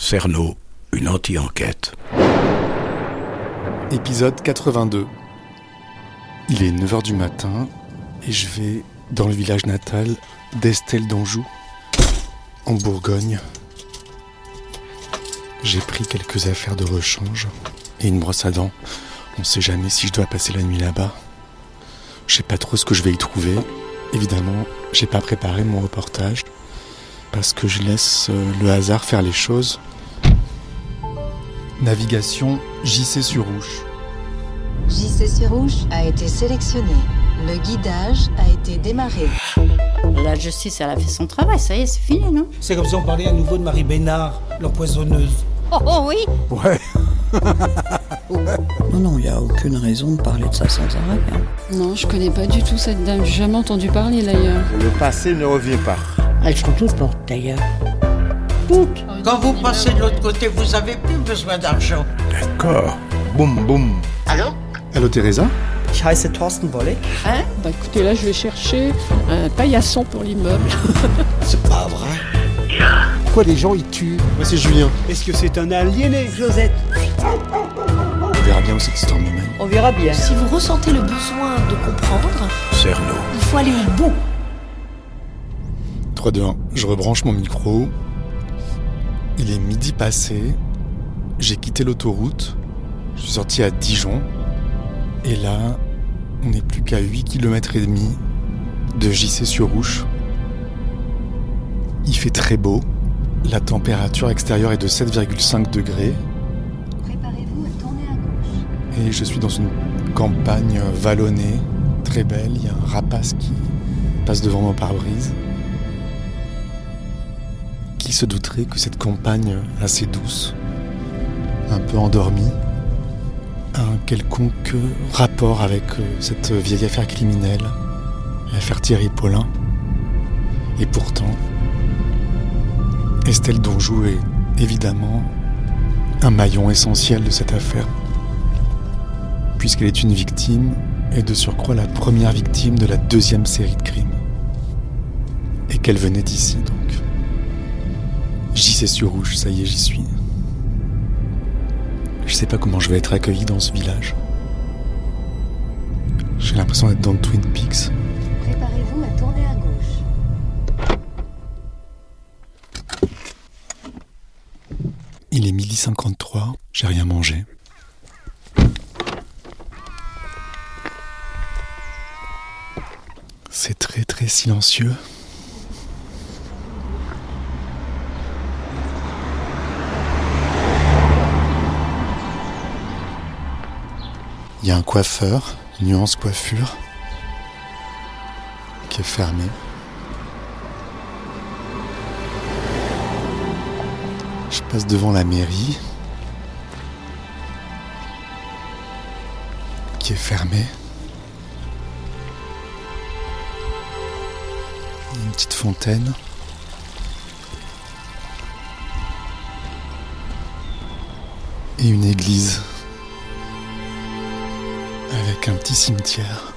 Cerno, une anti-enquête. Épisode 82. Il est 9h du matin et je vais dans le village natal d'Estelle d'Anjou, en Bourgogne. J'ai pris quelques affaires de rechange et une brosse à dents. On sait jamais si je dois passer la nuit là-bas. Je sais pas trop ce que je vais y trouver. Évidemment, j'ai pas préparé mon reportage parce que je laisse le hasard faire les choses. Navigation JC-sur-Ouche. JC-sur-Ouche a été sélectionné. Le guidage a été démarré. La justice, elle a fait son travail, ça y est, c'est fini, non? C'est comme si on parlait à nouveau de Marie Bénard, l'empoisonneuse. Oh oui. Ouais. Non, il n'y a aucune raison de parler de ça sans arrêt. Non, je connais pas du tout cette dame, j'ai jamais entendu parler d'ailleurs. Le passé ne revient pas. Elles sont toutes mortes d'ailleurs. Toutes. Quand vous passez de l'autre côté, vous avez plus besoin d'argent. D'accord. Boum, boum. Allô Teresa ? Ich heiße Thorsten Wolleck. Hein? Bah écoutez, là je vais chercher un paillasson pour l'immeuble. C'est pas vrai. Pourquoi les gens ils tuent? Moi c'est Julien. Est-ce que c'est un aliéné? Josette. On verra bien où cette histoire me mène. On verra bien. Si vous ressentez le besoin de comprendre, Cerno. il faut aller au bout. 3, 2, 1. Je rebranche mon micro. Il est midi passé. J'ai quitté l'autoroute. Je suis sorti à Dijon. Et là, on n'est plus qu'à 8 km et demi de JC-sur-Ouche. Il fait très beau. La température extérieure est de 7,5 degrés. Préparez-vous à tourner à gauche. Et je suis dans une campagne vallonnée, très belle. Il y a un rapace qui passe devant mon pare-brise. Qui se douterait que cette campagne assez douce, un peu endormie, a un quelconque rapport avec cette vieille affaire criminelle, l'affaire Thierry Paulin. Et pourtant, Estelle d'Anjou est évidemment un maillon essentiel de cette affaire, puisqu'elle est une victime, et de surcroît la première victime de la deuxième série de crimes. Et qu'elle venait d'ici, donc. JC-sur-Ouche, ça y est, j'y suis. Je sais pas comment je vais être accueilli dans ce village. J'ai l'impression d'être dans Twin Peaks. Préparez-vous à tourner à gauche. Il est 12h53, j'ai rien mangé. C'est très très silencieux. Il y a un coiffeur, Nuance Coiffure, qui est fermé. Je passe devant la mairie, qui est fermée. Il y a une petite fontaine. Et une église. Avec un petit cimetière.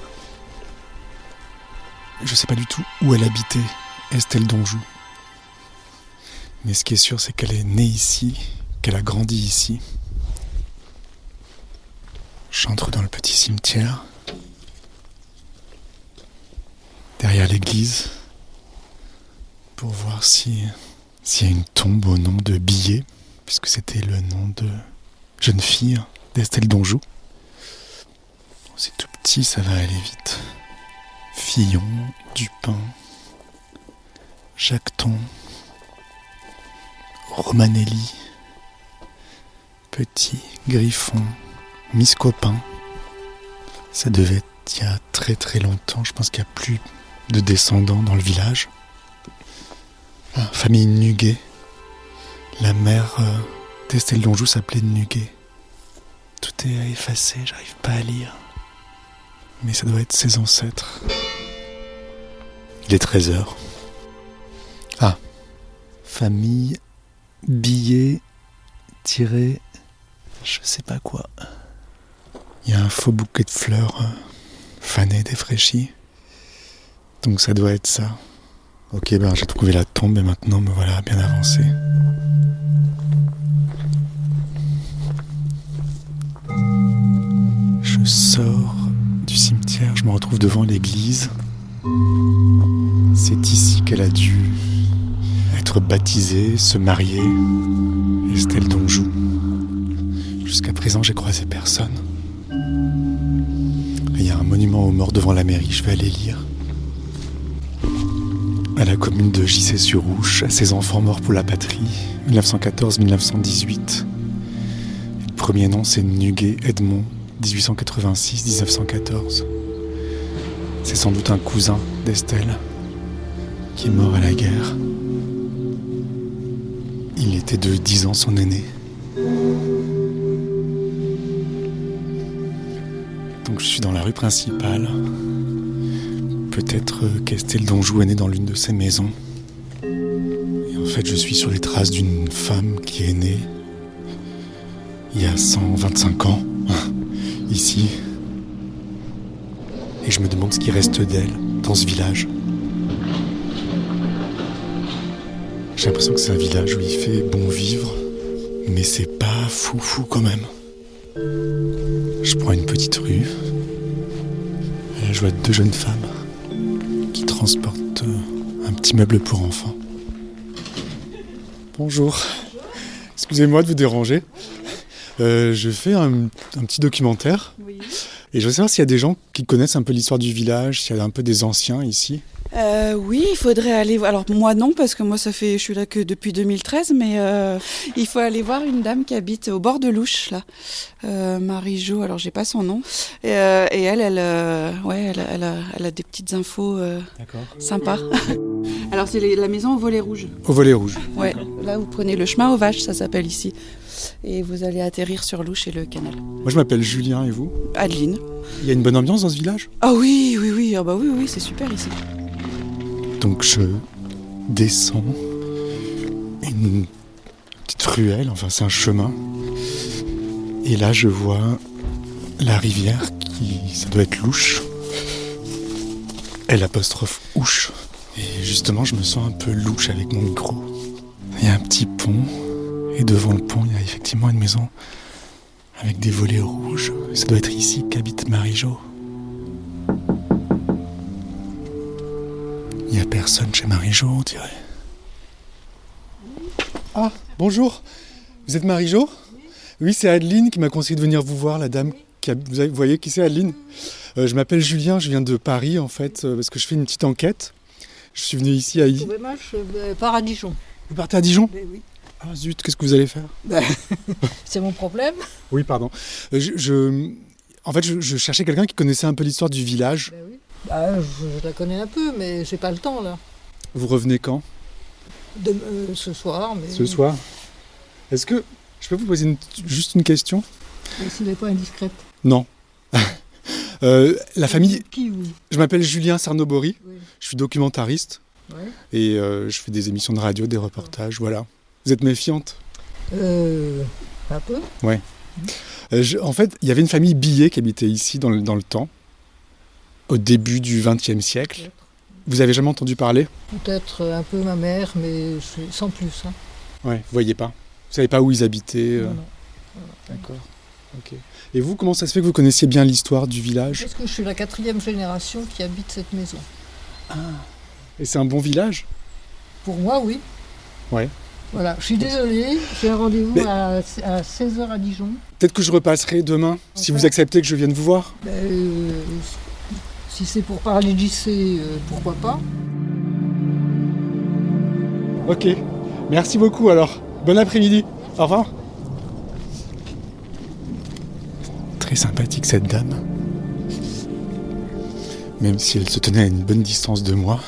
Je sais pas du tout où elle habitait, Estelle d'Anjou. Mais ce qui est sûr, c'est qu'elle est née ici, qu'elle a grandi ici. J'entre dans le petit cimetière. Derrière l'église. Pour voir s'il y a une tombe au nom de Billet, puisque c'était le nom de jeune fille d'Estelle d'Anjou. C'est tout petit, ça va aller vite. Fillon, Dupin, Jacton, Romanelli, Petit, Griffon, Miss Copin. Ça devait être il y a très très longtemps. Je pense qu'il n'y a plus de descendants dans le village. Famille Nuguet. La mère d'Estelle d'Anjou s'appelait Nuguet. Tout est effacé, j'arrive pas à lire. Mais ça doit être ses ancêtres. Il est 13h. Ah. Famille, billet, tiré, je sais pas quoi. Il y a un faux bouquet de fleurs fanées, défraîchies. Donc ça doit être ça. Ok, ben j'ai trouvé la tombe et maintenant me voilà bien avancé. me retrouve devant l'église. C'est ici qu'elle a dû être baptisée, se marier. Estelle Donjou. Jusqu'à présent, j'ai croisé personne. Il y a un monument aux morts devant la mairie, je vais aller lire. À la commune de Gissé-sur-Ouche, à ses enfants morts pour la patrie, 1914-1918. Le premier nom, c'est Nuguet Edmond, 1886-1914. C'est sans doute un cousin d'Estelle, qui est mort à la guerre. Il était de 10 ans son aîné. Donc je suis dans la rue principale. Peut-être qu'Estelle Donjou est née dans l'une de ces maisons. Et en fait, je suis sur les traces d'une femme qui est née il y a 125 ans, ici. Et je me demande ce qui reste d'elle dans ce village. J'ai l'impression que c'est un village où il fait bon vivre, mais c'est pas fou quand même. Je prends une petite rue. Et là, je vois 2 jeunes femmes qui transportent un petit meuble pour enfants. Bonjour. Excusez-moi de vous déranger. Je fais un petit documentaire. Oui. Et je veux savoir s'il y a des gens qui connaissent un peu l'histoire du village, s'il y a un peu des anciens ici. Oui, il faudrait aller voir. Alors moi non, parce que moi je suis là que depuis 2013, mais il faut aller voir une dame qui habite au bord de l'Ouche, là. Marie-Jo, alors j'ai pas son nom. Et elle a des petites infos sympas. Alors c'est la maison au volet rouge. Au volet rouge. Ouais, là vous prenez le chemin aux vaches, ça s'appelle ici. Et vous allez atterrir sur l'Ouche et le canal. Moi je m'appelle Julien, et vous ? Adeline. Il y a une bonne ambiance dans ce village ? Ah oui, ah bah oui, c'est super ici. Donc je descends une petite ruelle, enfin c'est un chemin. Et là je vois la rivière ça doit être l'Ouche. L''ouche. Et justement je me sens un peu louche avec mon micro. Il y a un petit pont. Et devant le pont, il y a effectivement une maison avec des volets rouges. Ça doit être ici qu'habite Marie-Jo. Il n'y a personne chez Marie-Jo, on dirait. Ah, bonjour. Vous êtes Marie-Jo ? Oui, c'est Adeline qui m'a conseillé de venir vous voir, la dame. Vous voyez qui c'est, Adeline ? Je m'appelle Julien, je viens de Paris, en fait, parce que je fais une petite enquête. Je suis venu ici à... Je pars à Dijon. Vous partez à Dijon ? Ben oui. Ah zut, qu'est-ce que vous allez faire ? C'est mon problème. Oui, pardon. En fait, je cherchais quelqu'un qui connaissait un peu l'histoire du village. Ben oui. Je la connais un peu, mais j'ai pas le temps, là. Vous revenez quand ? Ce soir. Mais... Ce soir ? Est-ce que je peux vous poser juste une question ? Mais ce n'est pas indiscrète. Non. La famille... Qui, vous ? Je m'appelle Julien Cernobori. Oui. Je suis documentariste. Ouais. Et je fais des émissions de radio, des reportages, voilà. Vous êtes méfiante ? Un peu. Ouais. En fait, il y avait une famille Billet qui habitait ici dans le temps, au début du XXe siècle. Peut-être. Vous avez jamais entendu parler ? Peut-être un peu ma mère, mais sans plus. Hein. Ouais, vous voyez pas ? Vous savez pas où ils habitaient ? Non. D'accord. Ok. Et vous, comment ça se fait que vous connaissiez bien l'histoire du village ? Parce que je suis la 4e génération qui habite cette maison. Ah. Et c'est un bon village ? Pour moi, oui. Ouais. Voilà, je suis désolée, j'ai un rendez-vous à 16h à Dijon. Peut-être que je repasserai demain, si vous acceptez que je vienne vous voir. Si c'est pour parler de JC, pourquoi pas. Ok, merci beaucoup alors. Bon après-midi, au revoir. Très sympathique cette dame. Même si elle se tenait à une bonne distance de moi,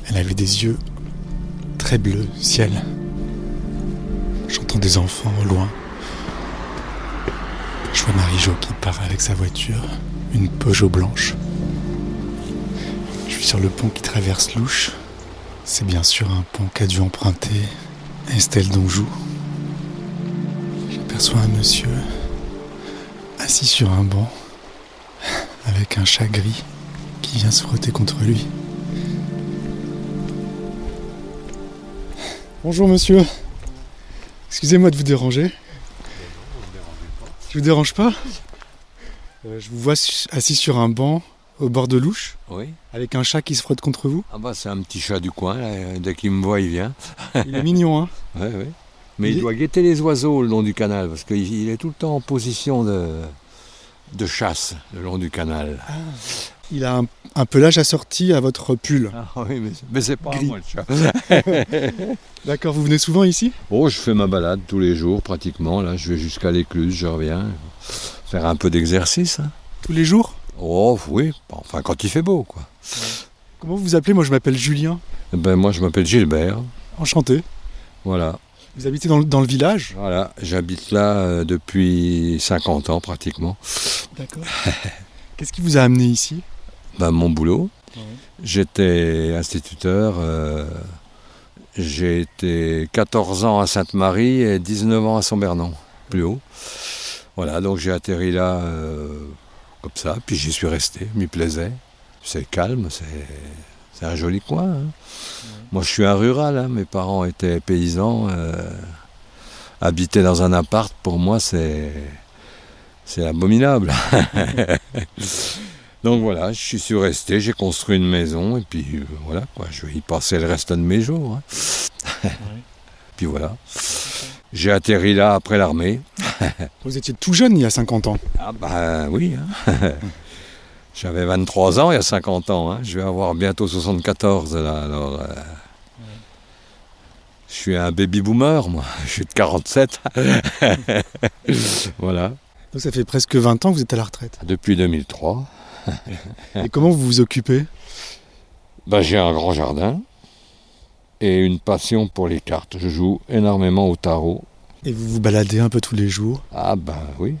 elle avait des yeux très bleu, ciel. J'entends des enfants au loin. Je vois Marie-Jo qui part avec sa voiture, une Peugeot blanche. Je suis sur le pont qui traverse l'Ouche. C'est bien sûr un pont qu'a dû emprunter Estelle Donjou. J'aperçois un monsieur assis sur un banc avec un chat gris qui vient se frotter contre lui. Bonjour monsieur, excusez-moi de vous déranger. Je vous dérange pas ? Je vous vois assis sur un banc au bord de l'Ouche, Oui. avec un chat qui se frotte contre vous. Ah bah c'est un petit chat du coin, là. Dès qu'il me voit, il vient. Il est mignon, hein. Ouais. Mais il doit guetter les oiseaux le long du canal, parce qu'il est tout le temps en position de chasse le long du canal. Ah. Il a un pelage assorti à votre pull. Ah oui, mais c'est pas à moi le chat. D'accord, vous venez souvent ici? Oh, je fais ma balade tous les jours pratiquement. Là, je vais jusqu'à l'écluse, je reviens. Faire un peu d'exercice. Hein. Tous les jours? Oh oui, enfin quand il fait beau, quoi. Ouais. Comment vous vous appelez? Moi je m'appelle Julien. Ben, moi je m'appelle Gilbert. Enchanté. Voilà. Vous habitez dans le village? Voilà, j'habite là depuis 50 ans pratiquement. D'accord. Qu'est-ce qui vous a amené ici? Ben, mon boulot. Ouais. J'étais instituteur. J'ai été 14 ans à Sainte-Marie et 19 ans à Saint-Bernon, plus haut. Voilà, donc j'ai atterri là comme ça, puis j'y suis resté, m'y plaisait. C'est calme, c'est un joli coin. Hein. Ouais. Moi je suis un rural, hein. Mes parents étaient paysans. Habiter dans un appart, pour moi c'est abominable. Donc voilà, je suis resté, j'ai construit une maison et puis voilà, quoi, je vais y passer le reste de mes jours. Hein. Ouais. Puis voilà. J'ai atterri là après l'armée. Vous étiez tout jeune il y a 50 ans. Ah bah oui. Hein. J'avais 23 ans il y a 50 ans. Hein. Je vais avoir bientôt 74 là. Alors, je suis un baby boomer, moi. Je suis de 47. Voilà. Donc ça fait presque 20 ans que vous êtes à la retraite. Depuis 2003. Et comment vous vous occupez? Ben, j'ai un grand jardin et une passion pour les cartes. Je joue énormément au tarot. Et vous vous baladez un peu tous les jours? Ah ben oui.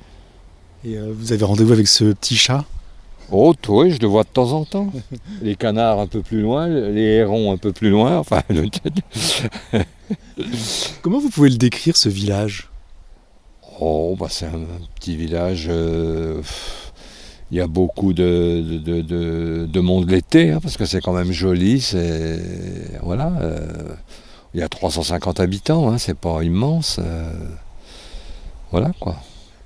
Et vous avez rendez-vous avec ce petit chat? Oh oui, je le vois de temps en temps. Les canards un peu plus loin, les hérons un peu plus loin. Enfin. Comment vous pouvez le décrire, ce village? Oh, bah c'est un petit village. Il y a beaucoup de monde l'été, hein, parce que c'est quand même joli. Voilà. Il y a 350 habitants, hein, c'est pas immense. Voilà quoi.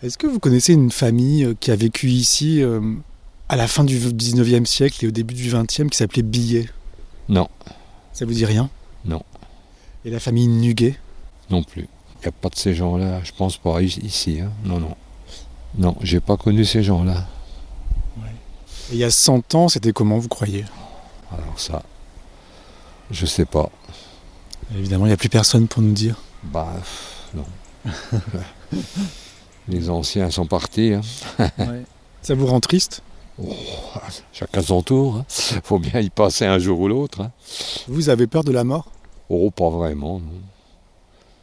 Est-ce que vous connaissez une famille qui a vécu ici à la fin du 19e siècle et au début du 20e qui s'appelait Billet? Non. Ça vous dit rien? Non. Et la famille Nuguet? Non plus. Il n'y a pas de ces gens-là, je pense pas ici. Hein. Non. Non, j'ai pas connu ces gens-là. Ouais. Et il y a 100 ans, c'était comment, vous croyez? Alors ça, je sais pas. Évidemment, il n'y a plus personne pour nous dire. Bah, non. Les anciens sont partis. Hein. Ouais. Ça vous rend triste? Oh, chacun son tour. Hein. Faut bien y passer un jour ou l'autre. Hein. Vous avez peur de la mort? Oh, pas vraiment, non.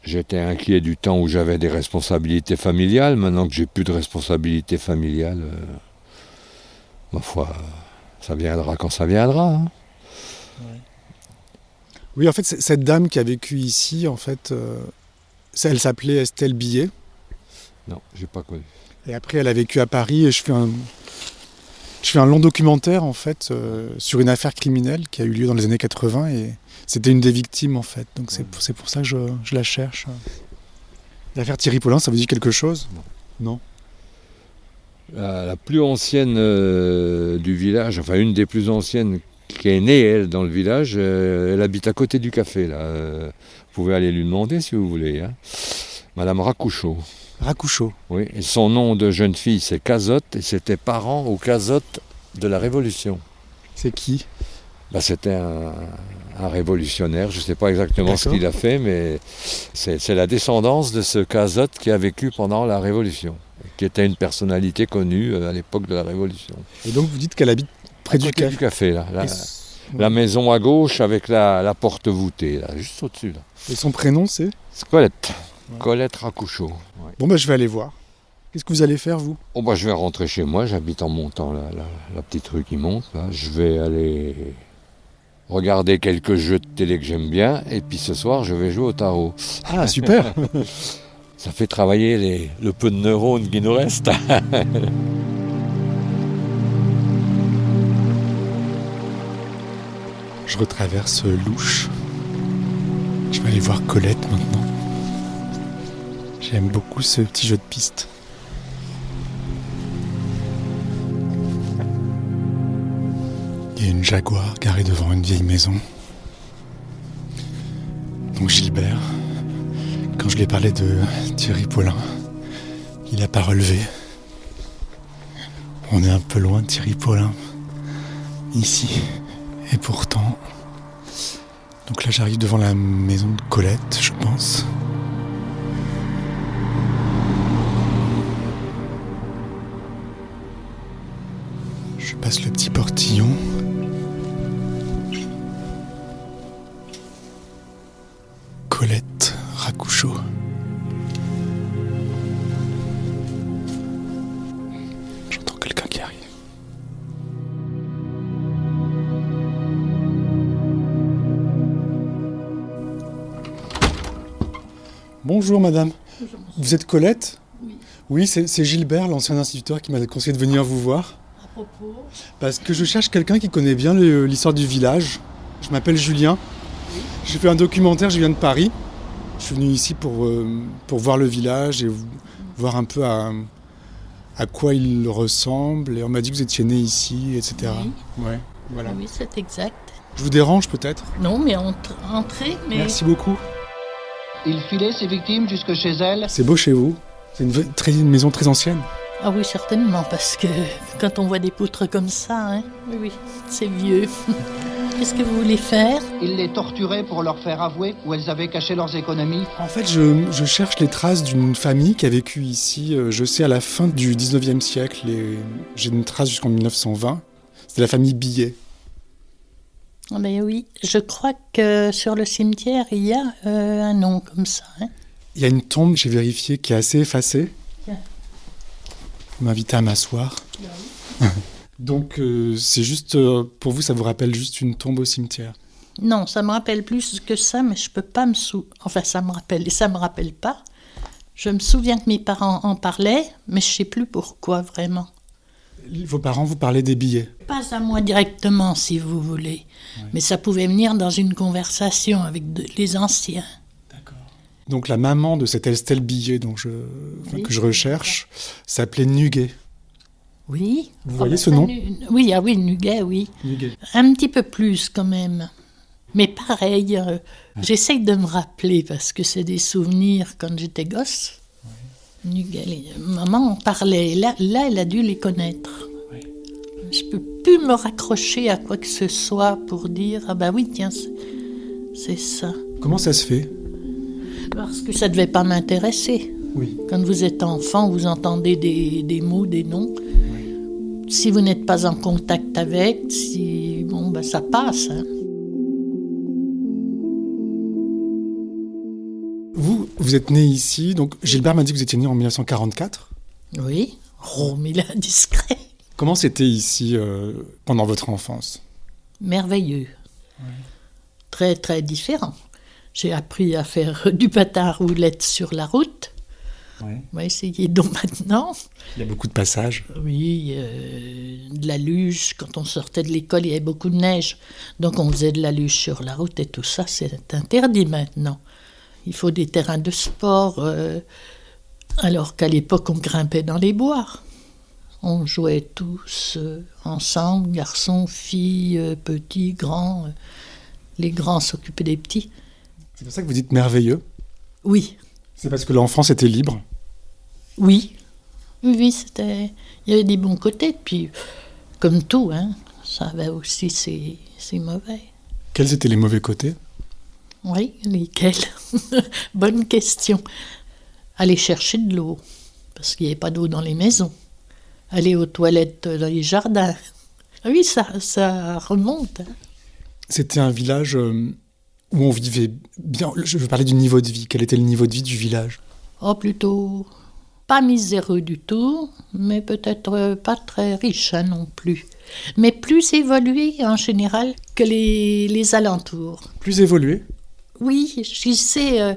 J'étais inquiet du temps où j'avais des responsabilités familiales. Maintenant que j'ai plus de responsabilités familiales, ma foi, ça viendra quand ça viendra. Hein. Ouais. Oui, en fait, cette dame qui a vécu ici, en fait, elle s'appelait Estelle Billet. Non, j'ai pas connu. Et après, elle a vécu à Paris et je fais un long documentaire, en fait, sur une affaire criminelle qui a eu lieu dans les années 80 et c'était une des victimes, en fait. Donc c'est pour ça que je la cherche. L'affaire Thierry Paulin, ça vous dit quelque chose? Non. La plus ancienne du village, enfin une des plus anciennes qui est née, elle, dans le village, elle habite à côté du café, là. Vous pouvez aller lui demander si vous voulez. Hein. Madame Racouchot. Racouchot. Oui, et son nom de jeune fille, c'est Cazotte, et c'était parent aux Cazotte de la Révolution. C'est qui? Bah, c'était un révolutionnaire, je ne sais pas exactement ce qu'il a fait, mais c'est la descendance de ce Cazotte qui a vécu pendant la Révolution, qui était une personnalité connue à l'époque de la Révolution. Et donc vous dites qu'elle habite près du café? Du café, là. La maison à gauche avec la porte voûtée, là, juste au-dessus. Là. Et son prénom, c'est? Colette. Ouais. Colette Racouchot. Ouais. Bon, je vais aller voir. Qu'est-ce que vous allez faire, vous? Oh, je vais rentrer chez moi, j'habite en montant la petite rue qui monte. Là. Je vais aller regarder quelques jeux de télé que j'aime bien, et puis ce soir, je vais jouer au tarot. Ah, super. Ça fait travailler le peu de neurones qui nous restent. Je retraverse l'Ouche. Je vais aller voir Colette maintenant. J'aime beaucoup ce petit jeu de piste. une Jaguar garée devant une vieille maison. Donc Gilbert, quand je lui ai parlé de Thierry Paulin, il n'a pas relevé. On est un peu loin de Thierry Paulin, ici. Et pourtant... Donc là, j'arrive devant la maison de Colette, je pense. Je passe le petit portillon. Colette Racouchot. J'entends quelqu'un qui arrive. Bonjour madame. Bonjour, vous êtes Colette ? Oui. Oui, c'est Gilbert, l'ancien instituteur, qui m'a conseillé de venir vous voir. À propos. Parce que je cherche quelqu'un qui connaît bien l'histoire du village. Je m'appelle Julien. Oui. J'ai fait un documentaire, je viens de Paris. Je suis venu ici pour voir le village et voir un peu à quoi il ressemble. Et on m'a dit que vous étiez né ici, etc. Oui. Ouais, voilà. Oui, c'est exact. Je vous dérange peut-être ? Non, mais entrez. Mais... Merci beaucoup. Il filait ses victimes jusque chez elle. C'est beau chez vous. C'est une maison très ancienne. Ah oui, certainement, parce que quand on voit des poutres comme ça, hein, oui, c'est vieux. Qu'est-ce que vous voulez faire ? Il les torturait pour leur faire avouer où elles avaient caché leurs économies. En fait, je cherche les traces d'une famille qui a vécu ici, je sais, à la fin du 19e siècle. J'ai une trace jusqu'en 1920. C'était la famille Billet. Mais oui, je crois que sur le cimetière, il y a un nom comme ça. Hein. Il y a une tombe, j'ai vérifié, qui est assez effacée. Tiens. Vous m'invitez à m'asseoir. Oui. Donc, c'est juste, pour vous, ça vous rappelle juste une tombe au cimetière ? Non, ça me rappelle plus que ça, mais je peux pas me Enfin, ça me rappelle pas. Je me souviens que mes parents en parlaient, mais je sais plus pourquoi vraiment. Vos parents vous parlaient des billets ? Pas à moi directement, si vous voulez. Ouais. Mais ça pouvait venir dans une conversation avec les anciens. D'accord. Donc la maman de cette Estelle Billet que je recherche s'appelait Nuguet. Oui. Vous voyez ce nom ? Oui, ah oui, Nuguet, oui. Nuguet. Un petit peu plus quand même. Mais pareil, j'essaye de me rappeler parce que c'est des souvenirs quand j'étais gosse. Nuguet, maman en parlait. Là, elle a dû les connaître. Oui. Je peux plus me raccrocher à quoi que ce soit pour dire ah bah oui tiens c'est ça. Comment ça se fait ? Parce que ça devait pas m'intéresser. Oui. Quand vous êtes enfant, vous entendez des mots, des noms. Oui. Si vous n'êtes pas en contact avec, ça passe. Hein. Vous êtes né ici, donc Gilbert m'a dit que vous étiez né en 1944. Oui, mais il est indiscret. Comment c'était ici pendant votre enfance ? Merveilleux. Ouais. Très, très différent. J'ai appris à faire du patin à roulettes sur la route. Ouais. On va essayer donc maintenant. Il y a beaucoup de passages. Oui, de la luge. Quand on sortait de l'école, il y avait beaucoup de neige. Donc on faisait de la luge sur la route et tout ça, c'est interdit maintenant. Il faut des terrains de sport, alors qu'à l'époque, on grimpait dans les bois. On jouait tous ensemble, garçons, filles, petits, grands. Les grands s'occupaient des petits. C'est pour ça que vous dites merveilleux ? Oui. C'est parce que l'enfance était libre ? Oui. Oui, c'était... Il y avait des bons côtés, puis comme tout, hein, ça avait aussi ses mauvais. Quels étaient les mauvais côtés ? Oui, lesquels ? Bonne question. Aller chercher de l'eau, parce qu'il n'y avait pas d'eau dans les maisons. Aller aux toilettes dans les jardins. Oui, ça remonte. Hein. C'était un village où on vivait bien. Je veux parler du niveau de vie. Quel était le niveau de vie du village ? Oh, plutôt pas miséreux du tout, mais peut-être pas très riche hein, non plus. Mais plus évolué en général que les alentours. Plus évolué ? Oui, je sais,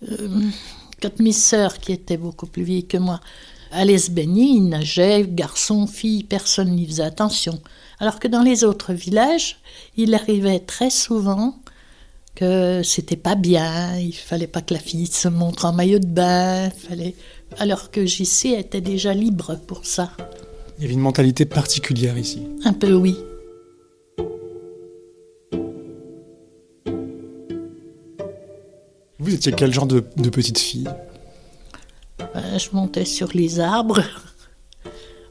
quand mes sœurs, qui étaient beaucoup plus vieilles que moi, allaient se baigner, ils nageaient, garçons, filles, personne n'y faisait attention. Alors que dans les autres villages, il arrivait très souvent que c'était pas bien, il fallait pas que la fille se montre en maillot de bain, alors que JC était déjà libre pour ça. Il y avait une mentalité particulière ici. Un peu, oui. Vous étiez quel genre de petite fille? Je montais sur les arbres.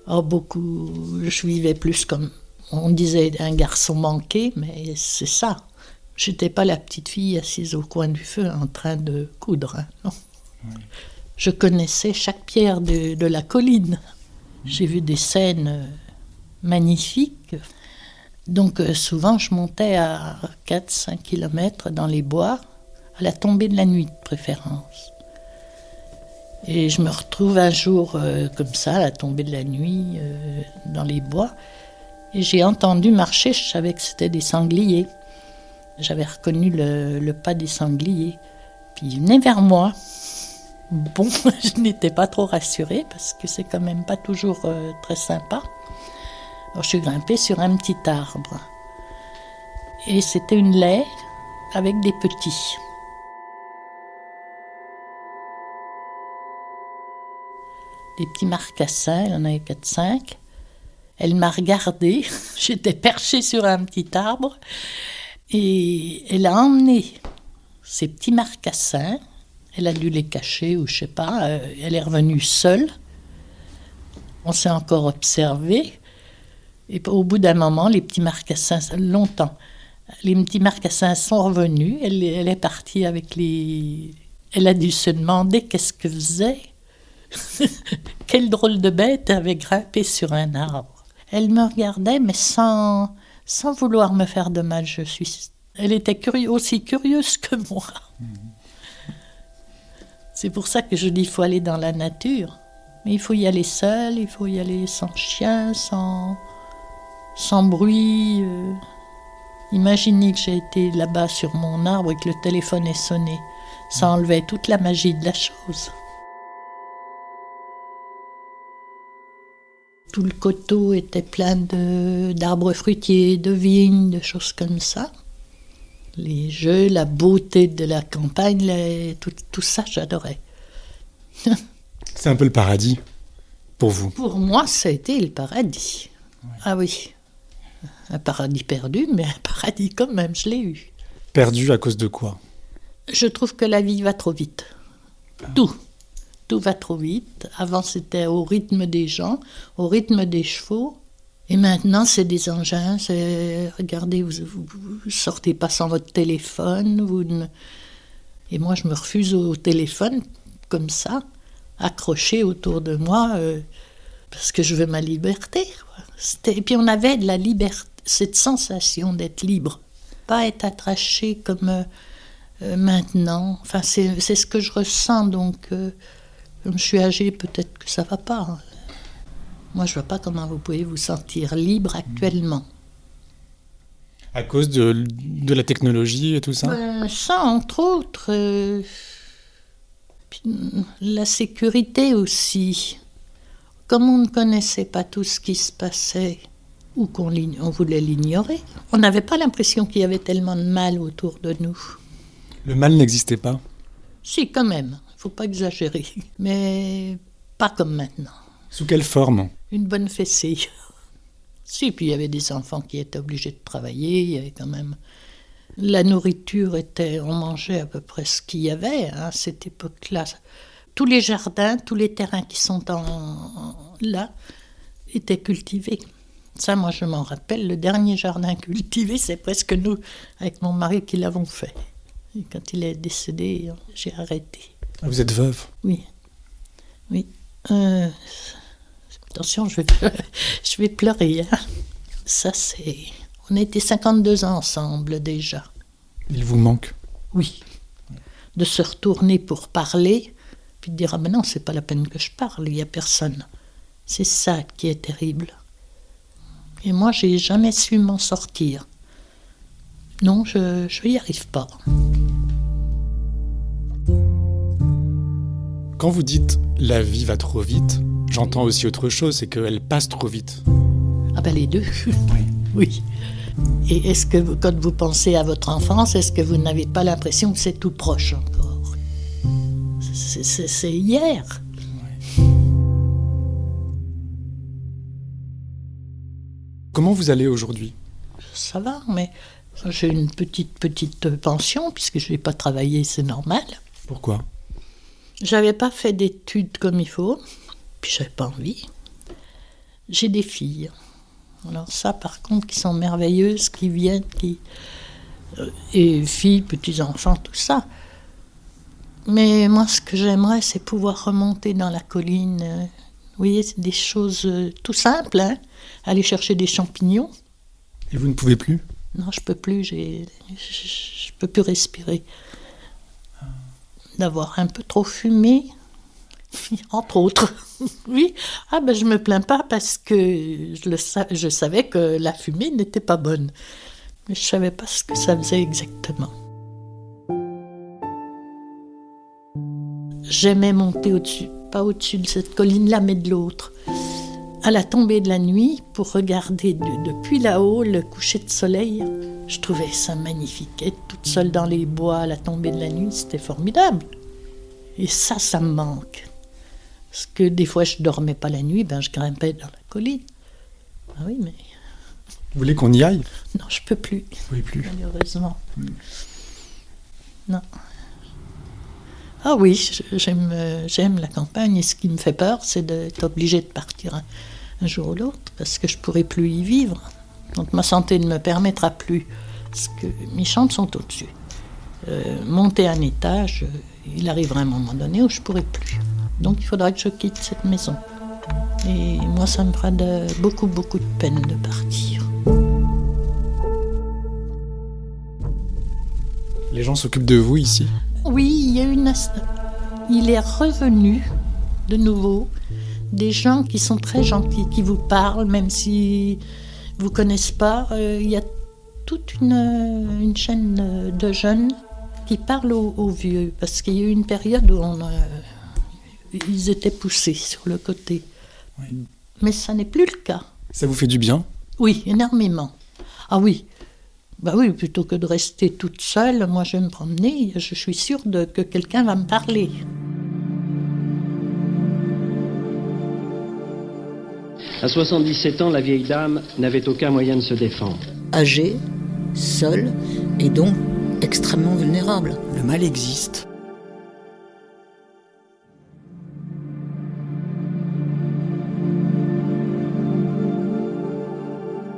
Oh, beaucoup. Je vivais plus comme, on disait, un garçon manqué, mais c'est ça. J'étais pas la petite fille assise au coin du feu en train de coudre. Hein, non. Je connaissais chaque pierre de la colline. J'ai vu des scènes magnifiques. Donc souvent, je montais à 4-5 km dans les bois, à la tombée de la nuit de préférence. Et je me retrouve un jour comme ça, à la tombée de la nuit, dans les bois. Et j'ai entendu marcher, je savais que c'était des sangliers. J'avais reconnu le pas des sangliers. Puis ils venaient vers moi. Bon, je n'étais pas trop rassurée parce que c'est quand même pas toujours très sympa. Alors je suis grimpée sur un petit arbre. Et c'était une laie avec des petits. Des petits marcassins, il y en avait 4-5. Elle m'a regardée, j'étais perchée sur un petit arbre. Et elle a emmené ces petits marcassins. Elle a dû les cacher ou je sais pas. Elle est revenue seule. On s'est encore observé. Et au bout d'un moment, les petits marcassins, longtemps, les petits marcassins sont revenus. Elle est partie avec les... Elle a dû se demander qu'est-ce que faisait. Quelle drôle de bête avait grimpé sur un arbre. Elle me regardait, mais sans vouloir me faire de mal. Elle était aussi curieuse que moi. C'est pour ça que je dis qu'il faut aller dans la nature. Mais il faut y aller seul, il faut y aller sans chien, sans bruit. Imaginez que j'ai été là-bas sur mon arbre et que le téléphone est sonné. Ça enlevait toute la magie de la chose. Tout le coteau était plein d'arbres fruitiers, de vignes, de choses comme ça. Les jeux, la beauté de la campagne, tout ça, j'adorais. C'est un peu le paradis, pour vous? Pour moi, ça a été le paradis. Ouais. Ah oui, un paradis perdu, mais un paradis quand même, je l'ai eu. Perdu à cause de quoi? Je trouve que la vie va trop vite. Tout va trop vite. Avant, c'était au rythme des gens, au rythme des chevaux. Et maintenant, c'est des engins. Regardez, vous sortez pas sans votre téléphone. Et moi, je me refuse au téléphone, comme ça, accroché autour de moi, parce que je veux ma liberté. Et puis on avait de la liberté, cette sensation d'être libre. Pas être attaché comme maintenant. Enfin, c'est ce que je ressens, donc... Comme je suis âgée, peut-être que ça ne va pas. Moi, je ne vois pas comment vous pouvez vous sentir libre actuellement. À cause de la technologie et tout ça? Ça, entre autres. Puis, la sécurité aussi. Comme on ne connaissait pas tout ce qui se passait, ou on voulait l'ignorer, on n'avait pas l'impression qu'il y avait tellement de mal autour de nous. Le mal n'existait pas? Si, quand même. Il ne faut pas exagérer, mais pas comme maintenant. Sous quelle forme? Une bonne fessée. Si, puis il y avait des enfants qui étaient obligés de travailler, il y avait quand même... La nourriture on mangeait à peu près ce qu'il y avait, hein, à cette époque-là. Tous les jardins, tous les terrains qui sont là, étaient cultivés. Ça, moi, je m'en rappelle, le dernier jardin cultivé, c'est presque nous, avec mon mari, qui l'avons fait. Et quand il est décédé, j'ai arrêté. Vous êtes veuve? Oui. Attention, je vais pleurer. Hein. Ça, c'est... On a été 52 ans ensemble, déjà. Il vous manque? Oui. De se retourner pour parler, puis de dire « Ah ben non, c'est pas la peine que je parle, il n'y a personne. » C'est ça qui est terrible. Et moi, j'ai jamais su m'en sortir. Non, je n'y arrive pas. Quand vous dites « la vie va trop vite », j'entends aussi autre chose, c'est qu'elle passe trop vite. Ah ben les deux, oui. Et est-ce que quand vous pensez à votre enfance, est-ce que vous n'avez pas l'impression que c'est tout proche encore? C'est hier. Comment vous allez aujourd'hui? Ça va, mais j'ai une petite pension, puisque je n'ai pas travaillé, c'est normal. Pourquoi ? J'avais pas fait d'études comme il faut, puis j'avais pas envie. J'ai des filles. Alors ça, par contre, qui sont merveilleuses, qui viennent, et filles, petits-enfants, tout ça. Mais moi, ce que j'aimerais, c'est pouvoir remonter dans la colline. Vous voyez, c'est des choses tout simples, hein. Aller chercher des champignons. Et vous ne pouvez plus ? Non, je peux plus, je peux plus respirer. D'avoir un peu trop fumé, entre autres. Oui, je me plains pas parce que je savais que la fumée n'était pas bonne. Mais je savais pas ce que ça faisait exactement. J'aimais monter au-dessus, pas au-dessus de cette colline-là, mais de l'autre. À la tombée de la nuit, pour regarder depuis là-haut le coucher de soleil, je trouvais ça magnifique. Être toute seule dans les bois à la tombée de la nuit, c'était formidable. Et ça me manque. Parce que des fois, je dormais pas la nuit, je grimpais dans la colline. Ah oui, mais... Vous voulez qu'on y aille ? Non, je peux plus. Vous pouvez plus ? Malheureusement. Non. Ah oui, j'aime la campagne, et ce qui me fait peur, c'est d'être obligée de partir un jour ou l'autre, parce que je ne pourrai plus y vivre. Donc ma santé ne me permettra plus, parce que mes chambres sont au-dessus. Monter un étage, il arrivera un moment donné où je ne pourrai plus. Donc il faudra que je quitte cette maison. Et moi, ça me fera beaucoup, beaucoup de peine de partir. Les gens s'occupent de vous ici ? Oui, il est revenu de nouveau des gens qui sont très gentils, qui vous parlent, même si vous ne connaissez pas. Il y a toute une chaîne de jeunes qui parlent aux vieux, parce qu'il y a eu une période où ils étaient poussés sur le côté. Oui. Mais ça n'est plus le cas. Ça vous fait du bien ? Oui, énormément. Ah oui. Oui, plutôt que de rester toute seule, moi je vais me promener, je suis sûre que quelqu'un va me parler. À 77 ans, la vieille dame n'avait aucun moyen de se défendre. Âgée, seule, et donc extrêmement vulnérable. Le mal existe.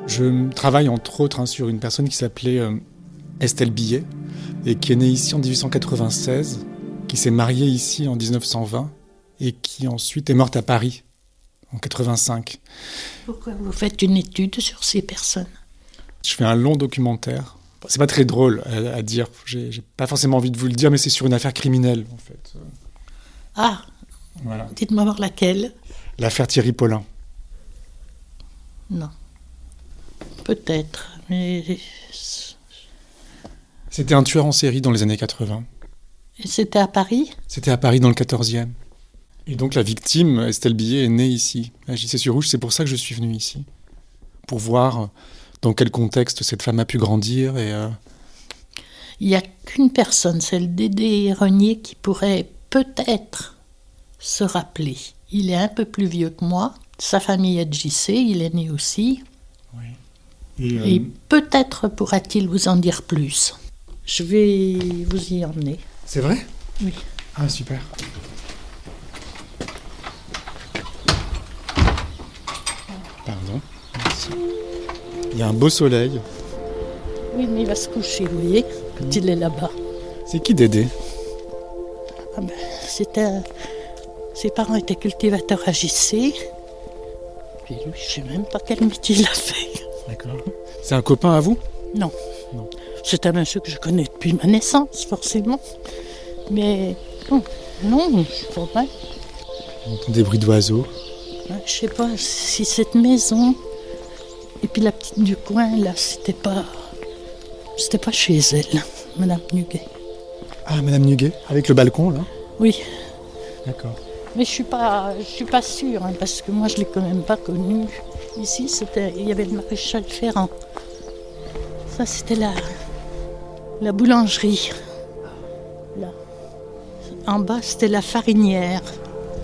Je travaille entre autres sur une personne qui s'appelait Estelle Billet et qui est née ici en 1896, qui s'est mariée ici en 1920 et qui ensuite est morte à Paris en 85. Pourquoi vous faites une étude sur ces personnes ? Je fais un long documentaire. C'est pas très drôle à dire, j'ai pas forcément envie de vous le dire, mais c'est sur une affaire criminelle en fait. Ah, voilà. Dites-moi voir laquelle ? L'affaire Thierry Paulin. Non. Peut-être, mais... C'était un tueur en série dans les années 80. Et c'était à Paris ? C'était à Paris dans le 14e. Et donc la victime, Estelle Billet, est née ici, à JC-sur-Rouge. C'est pour ça que je suis venu ici. Pour voir dans quel contexte cette femme a pu grandir. Il n'y a qu'une personne, celle d'Aidé Renier, qui pourrait peut-être se rappeler. Il est un peu plus vieux que moi. Sa famille est de JC, il est né aussi. Oui. Et peut-être pourra-t-il vous en dire plus. Je vais vous y emmener. C'est vrai ? Oui. Ah, super. Pardon. Merci. Il y a un beau soleil. Oui, mais il va se coucher, vous voyez, quand il est là-bas. C'est qui Dédé ? Ses parents étaient cultivateurs à JC. Puis lui, je ne sais même pas quel métier il a fait. D'accord. C'est un copain à vous ? Non. C'est un monsieur que je connais depuis ma naissance, forcément. Mais non, c'est pas vrai. On entend des bruits d'oiseaux. Je ne sais pas si cette maison et puis la petite du coin, là, c'était pas chez elle, Madame Nuguet. Ah, Madame Nuguet, avec le balcon, là ? Oui. D'accord. Mais je suis pas sûre, parce que moi je l'ai quand même pas connu. Ici, il y avait le maréchal Ferrand. Ça, c'était la boulangerie. Là. En bas, c'était la farinière.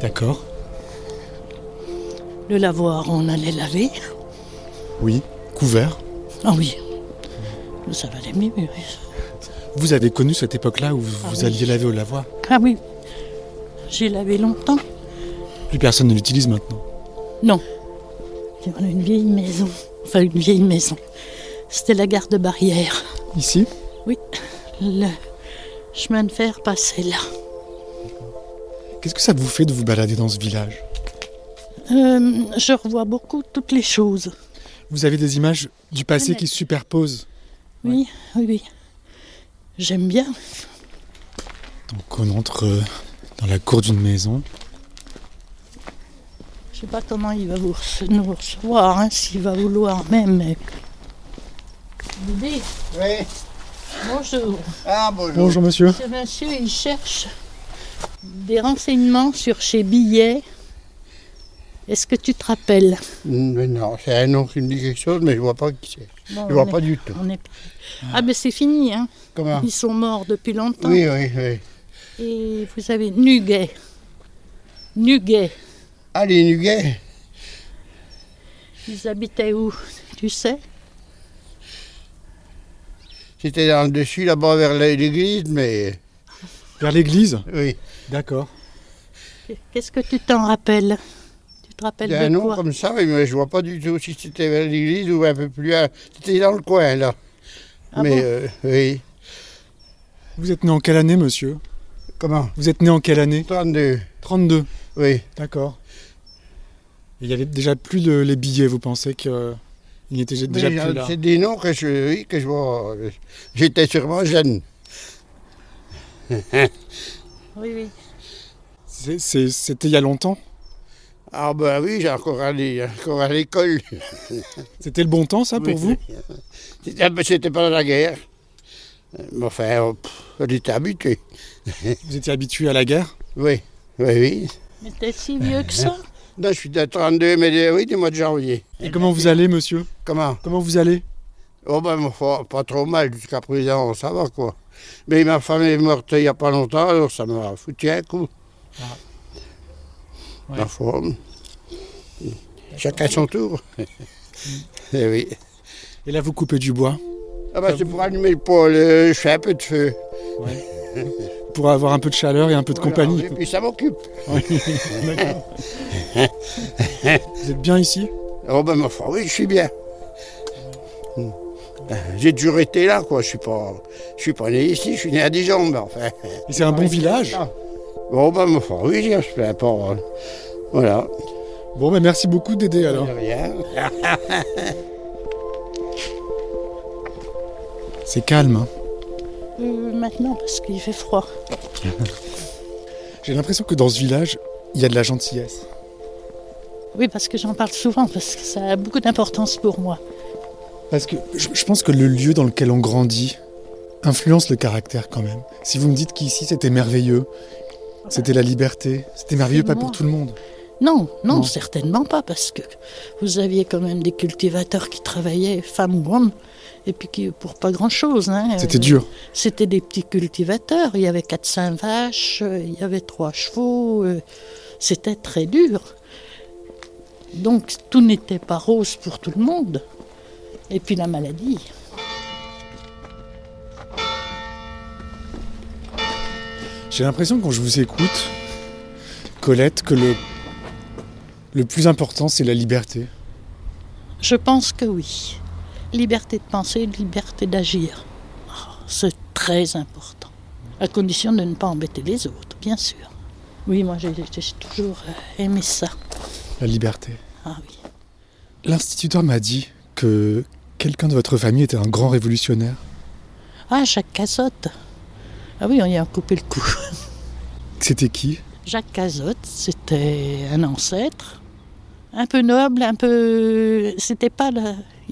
D'accord. Le lavoir, on allait laver. Oui, couvert. Ah oui, ça valait mieux. Vous avez connu cette époque-là où vous alliez laver au lavoir ? Ah oui, j'ai lavé longtemps. Plus personne ne l'utilise maintenant. Non. On a une vieille maison. Enfin, une vieille maison. C'était la gare de Barrière. Ici ? Oui. Le chemin de fer passait là. Qu'est-ce que ça vous fait de vous balader dans ce village ? Je revois beaucoup toutes les choses. Vous avez des images du passé qui se superposent ? Oui, oui, oui. J'aime bien. Donc on entre dans la cour d'une maison. Je sais pas comment il va nous recevoir, hein, s'il va vouloir même. Mais... Bébé. Oui. Bonjour. Ah, bonjour. Bonjour monsieur. Ce monsieur, il cherche des renseignements sur chez Billet. Est-ce que tu te rappelles ? Non, c'est un nom qui me dit quelque chose, mais je vois pas qui c'est. Bon, je vois pas du tout. Ah ben c'est fini, hein. Comment ? Ils sont morts depuis longtemps. Oui, oui, oui. Et vous avez Nuguet. Nuguet. Ah, les Nuguets ? Ils habitaient où, tu sais ? C'était dans le dessus, là-bas, vers l'église, mais... Vers l'église ? Oui. D'accord. Qu'est-ce que tu t'en rappelles ? Tu te rappelles Il y a un de nom quoi ? comme ça, mais je vois pas du tout si c'était vers l'église ou un peu plus... C'était dans le coin, là. Ah mais, bon oui. Vous êtes né en quelle année, monsieur ? Comment ? Vous êtes né en quelle année ? 32. 32 ? Oui. D'accord. Il y avait déjà plus les billets, vous pensez qu'il n'était déjà plus là ? C'est des noms que je vois. J'étais sûrement jeune. Oui, oui. C'était il y a longtemps ? Ah ben oui, j'ai encore allé à l'école. C'était le bon temps, ça, pour vous ? C'était pendant la guerre. Mais enfin, on était habitués. Vous étiez habitué à la guerre ? Oui, oui, oui. Mais t'es si vieux que ça ? Non, je suis de 32, mais oui, du mois de janvier. Et comment vous allez, monsieur ? Comment vous allez ? Oh ben, pas trop mal, jusqu'à présent, ça va, quoi. Mais ma femme est morte il n'y a pas longtemps, alors ça m'a foutu un coup. Ah. Ouais. Ma femme. Chacun son tour. Et oui. Et là, vous coupez du bois ? Ah ben, c'est pour allumer le poêle, je fais un peu de feu. Ouais. Pour avoir un peu de chaleur et un peu de compagnie. Et puis ça m'occupe. Oui, d'accord. Vous êtes bien ici ? Oh ben, ma femme, oui, je suis bien. J'ai toujours été là, quoi. Je suis pas né ici, je suis né à Dijon, mais enfin. Et c'est un bon village ? Oh ben, ma femme, oui, je plains pas. Voilà. Bon, ben merci beaucoup d'aider alors. De rien. C'est calme, hein ? Maintenant, parce qu'il fait froid. J'ai l'impression que dans ce village, il y a de la gentillesse. Oui, parce que j'en parle souvent, parce que ça a beaucoup d'importance pour moi. Parce que je pense que le lieu dans lequel on grandit influence le caractère quand même. Si vous me dites qu'ici c'était merveilleux, c'était la liberté, c'était merveilleux pas pour tout le monde. Non, certainement pas, parce que vous aviez quand même des cultivateurs qui travaillaient, femmes ou hommes, et puis qui, pour pas grand-chose. Hein. C'était dur. C'était des petits cultivateurs, il y avait 4-5 vaches, il y avait 3 chevaux, c'était très dur. Donc tout n'était pas rose pour tout le monde. Et puis la maladie. J'ai l'impression quand je vous écoute, Colette, que le plus important c'est la liberté. Je pense que oui. Liberté de penser, liberté d'agir. Oh, c'est très important. À condition de ne pas embêter les autres, bien sûr. Oui, moi j'ai toujours aimé ça. La liberté. Ah oui. L'instituteur m'a dit que quelqu'un de votre famille était un grand révolutionnaire. Ah, Jacques Cazotte. Ah oui, on y a coupé le cou. C'était qui ? Jacques Cazotte, c'était un ancêtre. Un peu noble, un peu...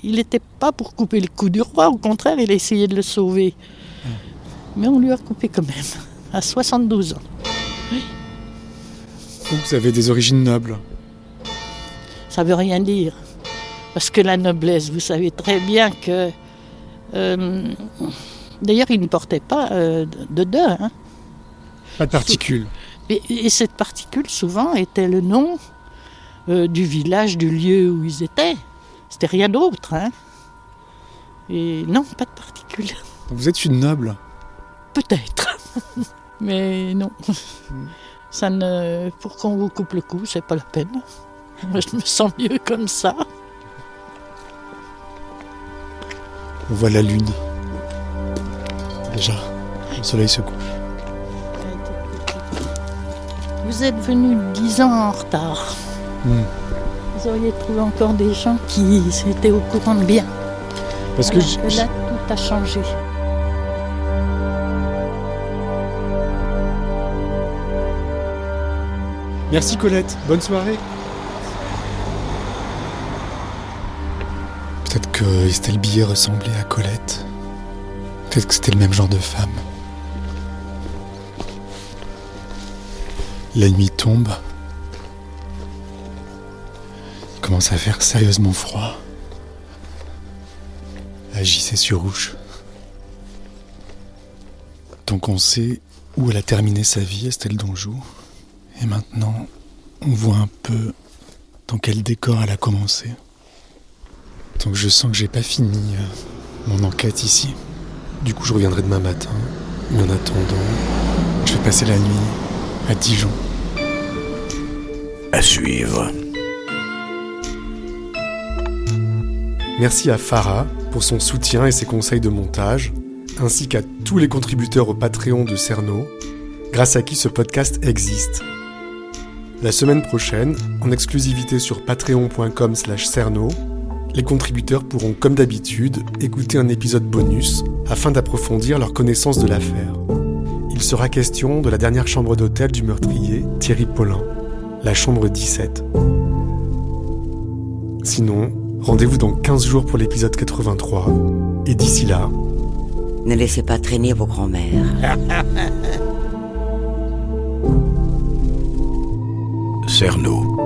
Il n'était pas pour couper le cou du roi, au contraire, il a essayé de le sauver. Mais on lui a coupé quand même, à 72 ans. Oui. Donc vous avez des origines nobles. Ça veut rien dire. Parce que la noblesse, vous savez très bien que... d'ailleurs, il ne portait pas de deuil. Hein. Pas de particules. Et cette particule, souvent, était le nom du village, du lieu où ils étaient. C'était rien d'autre. Hein. Et non, pas de particules. Vous êtes une noble ? Peut-être. Mais non. Ça ne... Pour qu'on vous coupe le cou, c'est pas la peine. Moi, je me sens mieux comme ça. On voit la lune. Déjà, le soleil se couche. Vous êtes venu 10 ans en retard. Vous auriez trouvé encore des gens qui étaient au courant de bien. Parce alors que là, tout a changé. Merci Colette, bonne soirée. Peut-être que Estelle Billet ressemblait à Colette. Peut-être que c'était le même genre de femme. La nuit tombe. Il commence à faire sérieusement froid. À JC-sur-Ouche. Donc on sait où elle a terminé sa vie, Estelle Donjou. Et maintenant, on voit un peu dans quel décor elle a commencé. Donc je sens que j'ai pas fini mon enquête ici. Du coup, je reviendrai demain matin. Mais en attendant, je vais passer la nuit à Dijon. À suivre. Merci à Farah pour son soutien et ses conseils de montage, ainsi qu'à tous les contributeurs au Patreon de Cerno, grâce à qui ce podcast existe. La semaine prochaine, en exclusivité sur patreon.com/cerno, les contributeurs pourront, comme d'habitude, écouter un épisode bonus afin d'approfondir leur connaissance de l'affaire. Il sera question de la dernière chambre d'hôtel du meurtrier, Thierry Paulin, la chambre 17. Sinon, rendez-vous dans 15 jours pour l'épisode 83. Et d'ici là... Ne laissez pas traîner vos grands-mères. Cerno.